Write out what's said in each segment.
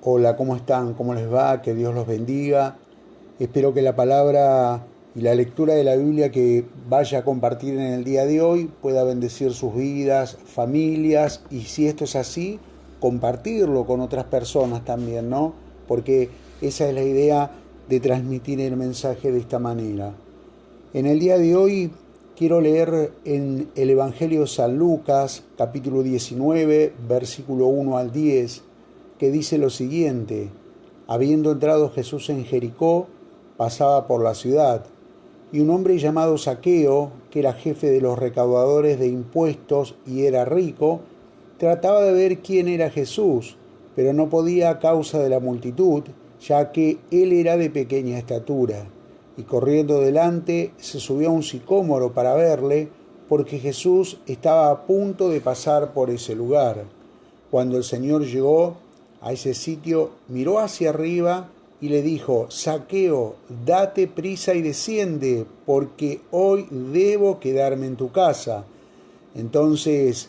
Hola, ¿cómo están? ¿Cómo les va? Que Dios los bendiga. Espero que la palabra y la lectura de la Biblia que vaya a compartir en el día de hoy pueda bendecir sus vidas, familias y si esto es así, compartirlo con otras personas también, ¿no? Porque esa es la idea de transmitir el mensaje de esta manera. En el día de hoy quiero leer en el Evangelio de San Lucas, capítulo 19, versículo 1 al 10, que dice lo siguiente: habiendo entrado Jesús en Jericó, pasaba por la ciudad, y un hombre llamado Zaqueo, que era jefe de los recaudadores de impuestos y era rico, trataba de ver quién era Jesús, pero no podía a causa de la multitud, ya que él era de pequeña estatura. Y corriendo delante se subió a un sicómoro para verle, porque Jesús estaba a punto de pasar por ese lugar. Cuando el Señor llegó a ese sitio, miró hacia arriba y le dijo: Zaqueo, date prisa y desciende, porque hoy debo quedarme en tu casa. Entonces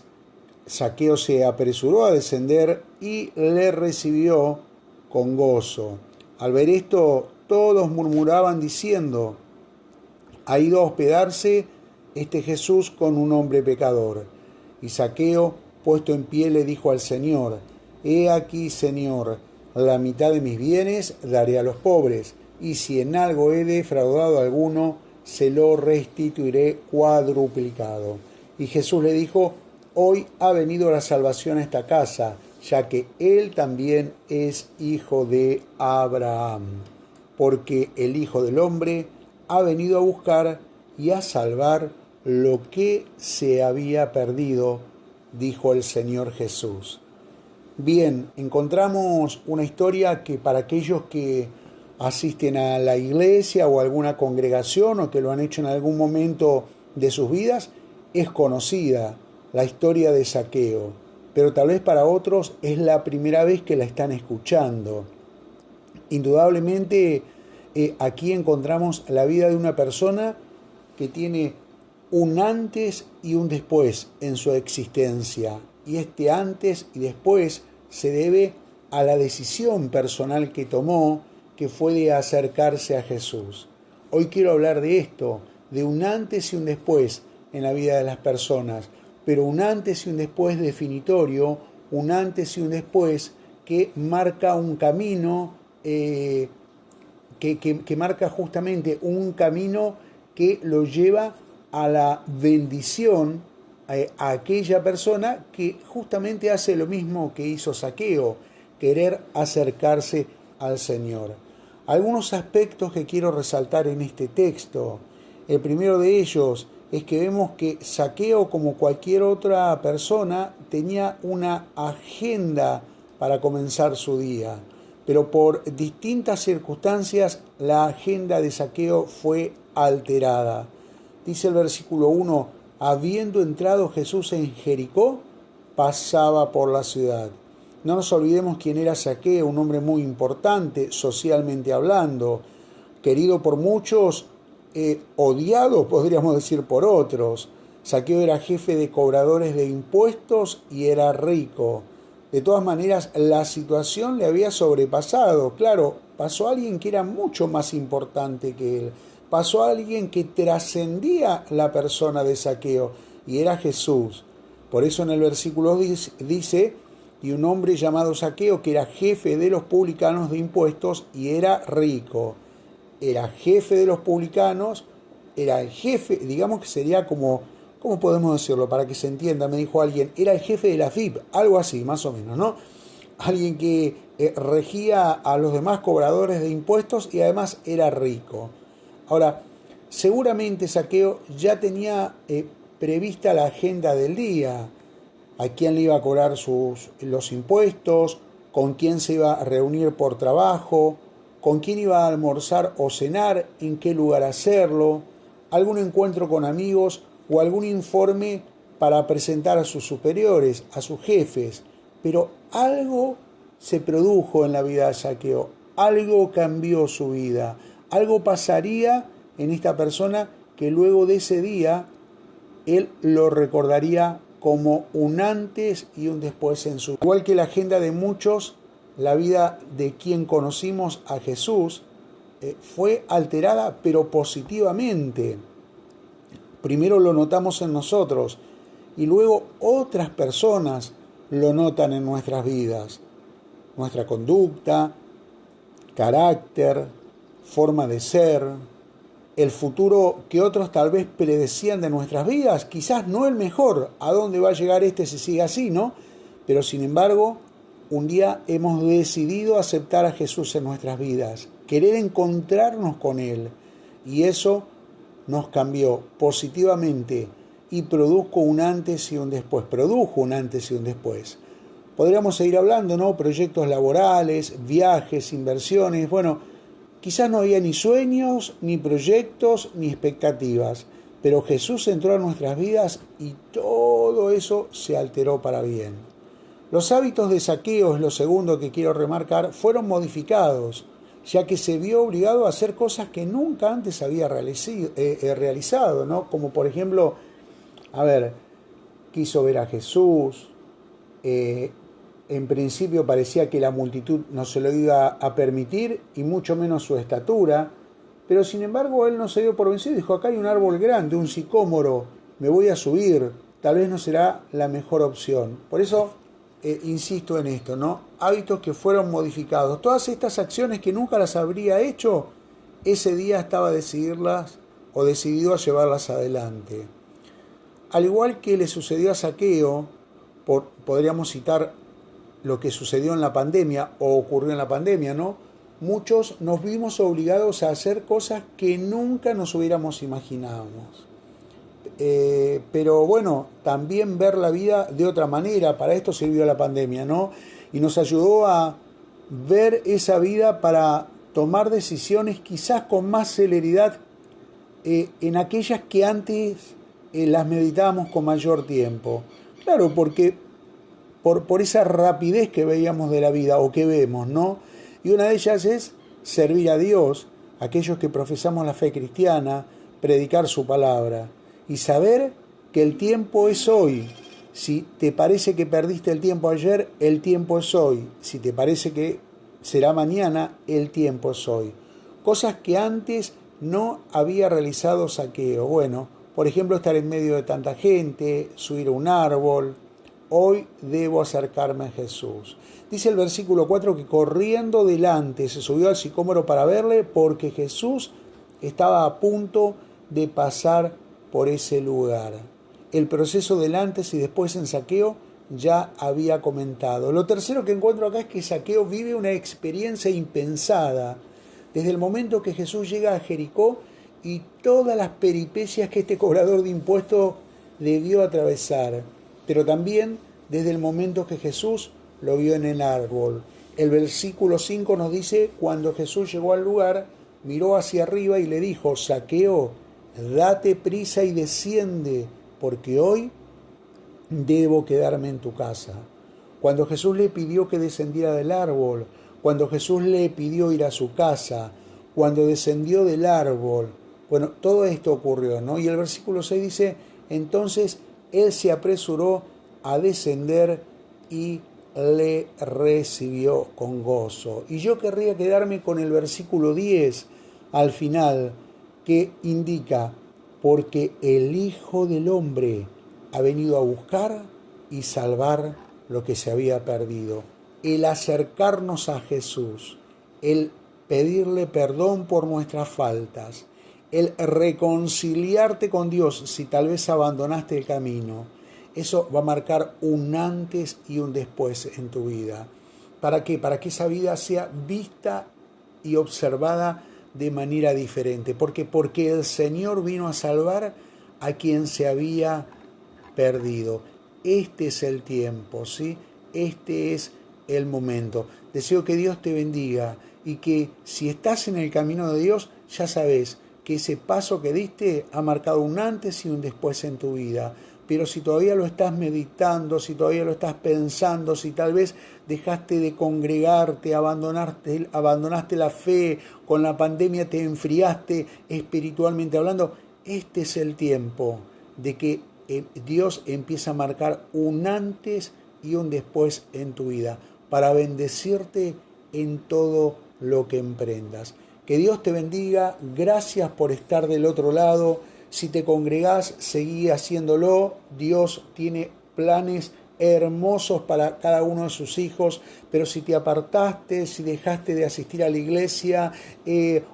Zaqueo se apresuró a descender y le recibió con gozo. Al ver esto, todos murmuraban diciendo: ha ido a hospedarse este Jesús con un hombre pecador. Y Zaqueo, puesto en pie, le dijo al Señor: he aquí, Señor, la mitad de mis bienes daré a los pobres, y si en algo he defraudado a alguno, se lo restituiré cuadruplicado. Y Jesús le dijo: hoy ha venido la salvación a esta casa, ya que él también es hijo de Abraham, porque el Hijo del Hombre ha venido a buscar y a salvar lo que se había perdido, dijo el Señor Jesús. Bien, encontramos una historia que para aquellos que asisten a la iglesia o a alguna congregación o que lo han hecho en algún momento de sus vidas, es conocida, la historia de Zaqueo, pero tal vez para otros es la primera vez que la están escuchando. Indudablemente, aquí encontramos la vida de una persona que tiene un antes y un después en su existencia. Y este antes y después se debe a la decisión personal que tomó, que fue de acercarse a Jesús. Hoy quiero hablar de esto, de un antes y un después en la vida de las personas, pero un antes y un después definitorio, un antes y un después que marca un camino, que marca justamente un camino que lo lleva a la bendición a aquella persona que justamente hace lo mismo que hizo Zaqueo, querer acercarse al Señor. Algunos aspectos que quiero resaltar en este texto. El primero de ellos es que vemos que Zaqueo, como cualquier otra persona, tenía una agenda para comenzar su día, pero por distintas circunstancias la agenda de Zaqueo fue alterada. Dice el versículo 1: habiendo entrado Jesús en Jericó, pasaba por la ciudad. No nos olvidemos quién era Zaqueo, un hombre muy importante socialmente hablando, querido por muchos, odiado, podríamos decir, por otros. Zaqueo era jefe de cobradores de impuestos y era rico. De todas maneras, la situación le había sobrepasado. Claro, pasó a alguien que era mucho más importante que él. Pasó a alguien que trascendía la persona de Zaqueo, y era Jesús. Por eso en el versículo dice: y un hombre llamado Zaqueo, que era jefe de los publicanos de impuestos y era rico. Era jefe de los publicanos, era el jefe, digamos que sería como, ¿cómo podemos decirlo para que se entienda? Me dijo alguien, era el jefe de la FIP, algo así, más o menos, ¿no? Alguien que regía a los demás cobradores de impuestos y además era rico. Ahora, seguramente Zaqueo ya tenía prevista la agenda del día, a quién le iba a cobrar los impuestos, con quién se iba a reunir por trabajo, con quién iba a almorzar o cenar, en qué lugar hacerlo, algún encuentro con amigos o algún informe para presentar a sus superiores, a sus jefes. Pero algo se produjo en la vida de Zaqueo, algo cambió su vida, algo pasaría en esta persona que luego de ese día él lo recordaría como un antes y un después en su vida. Igual que la agenda de muchos, la vida de quien conocimos a Jesús fue alterada, pero positivamente. Primero lo notamos en nosotros y luego otras personas lo notan en nuestras vidas. Nuestra conducta, carácter, forma de ser, el futuro que otros tal vez predecían de nuestras vidas, quizás no el mejor, a dónde va a llegar si sigue así, ¿no? Pero sin embargo, un día hemos decidido aceptar a Jesús en nuestras vidas, querer encontrarnos con Él, y eso nos cambió positivamente y produjo un antes y un después. Podríamos seguir hablando, ¿no? Proyectos laborales, viajes, inversiones. Bueno, quizás no había ni sueños, ni proyectos, ni expectativas, pero Jesús entró a nuestras vidas y todo eso se alteró para bien. Los hábitos de Zaqueo, es lo segundo que quiero remarcar, fueron modificados, ya que se vio obligado a hacer cosas que nunca antes había realizado, ¿no? Como por ejemplo, quiso ver a Jesús, en principio parecía que la multitud no se lo iba a permitir, y mucho menos su estatura, pero sin embargo él no se dio por vencido, dijo: acá hay un árbol grande, un sicómoro, me voy a subir, tal vez no será la mejor opción. Por eso insisto en esto, ¿no? Hábitos que fueron modificados. Todas estas acciones que nunca las habría hecho, ese día estaba decidido a llevarlas adelante. Al igual que le sucedió a Zaqueo, podríamos citar lo que sucedió en la pandemia o ocurrió en la pandemia, ¿no? Muchos nos vimos obligados a hacer cosas que nunca nos hubiéramos imaginado. Pero bueno, también ver la vida de otra manera, para esto sirvió la pandemia, ¿no? Y nos ayudó a ver esa vida para tomar decisiones quizás con más celeridad en aquellas que antes las meditábamos con mayor tiempo. Claro, porque por esa rapidez que veíamos de la vida o que vemos, ¿no? Y una de ellas es servir a Dios, aquellos que profesamos la fe cristiana, predicar su palabra y saber que el tiempo es hoy. Si te parece que perdiste el tiempo ayer, el tiempo es hoy. Si te parece que será mañana, el tiempo es hoy. Cosas que antes no había realizado Zaqueo. Bueno, por ejemplo, estar en medio de tanta gente, subir a un árbol. Hoy debo acercarme a Jesús. Dice el versículo 4 que corriendo delante se subió al sicómoro para verle, porque Jesús estaba a punto de pasar por ese lugar. El proceso del antes y después en Zaqueo ya había comentado. Lo tercero que encuentro acá es que Zaqueo vive una experiencia impensada desde el momento que Jesús llega a Jericó y todas las peripecias que este cobrador de impuestos debió atravesar, pero también desde el momento que Jesús lo vio en el árbol. El versículo 5 nos dice: cuando Jesús llegó al lugar, miró hacia arriba y le dijo: Zaqueo, date prisa y desciende, porque hoy debo quedarme en tu casa. Cuando Jesús le pidió que descendiera del árbol, cuando Jesús le pidió ir a su casa, cuando descendió del árbol, bueno, todo esto ocurrió, ¿no? Y el versículo 6 dice: entonces él se apresuró a descender y le recibió con gozo. Y yo querría quedarme con el versículo 10 al final, que indica: porque el Hijo del Hombre ha venido a buscar y salvar lo que se había perdido. El acercarnos a Jesús, el pedirle perdón por nuestras faltas, el reconciliarte con Dios si tal vez abandonaste el camino, eso va a marcar un antes y un después en tu vida. ¿Para qué? Para que esa vida sea vista y observada de manera diferente. Porque el Señor vino a salvar a quien se había perdido. Este es el tiempo, ¿sí? Este es el momento. Deseo que Dios te bendiga y que si estás en el camino de Dios, ya sabes que ese paso que diste ha marcado un antes y un después en tu vida. Pero si todavía lo estás meditando, si todavía lo estás pensando, si tal vez dejaste de congregarte, abandonaste la fe, con la pandemia te enfriaste espiritualmente hablando, este es el tiempo de que Dios empieza a marcar un antes y un después en tu vida. para bendecirte en todo lo que emprendas. Que Dios te bendiga, gracias por estar del otro lado. Si te congregás, seguí haciéndolo. Dios tiene planes hermosos para cada uno de sus hijos, pero si te apartaste, si dejaste de asistir a la iglesia,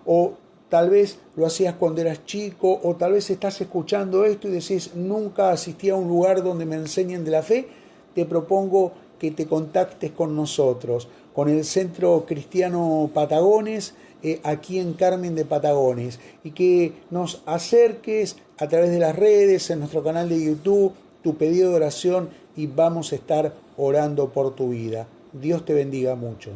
o tal vez lo hacías cuando eras chico, o tal vez estás escuchando esto y decís, nunca asistí a un lugar donde me enseñen de la fe, te propongo que te contactes con nosotros, con el Centro Cristiano Patagones, aquí en Carmen de Patagones, y que nos acerques a través de las redes, en nuestro canal de YouTube, tu pedido de oración, y vamos a estar orando por tu vida. Dios te bendiga mucho.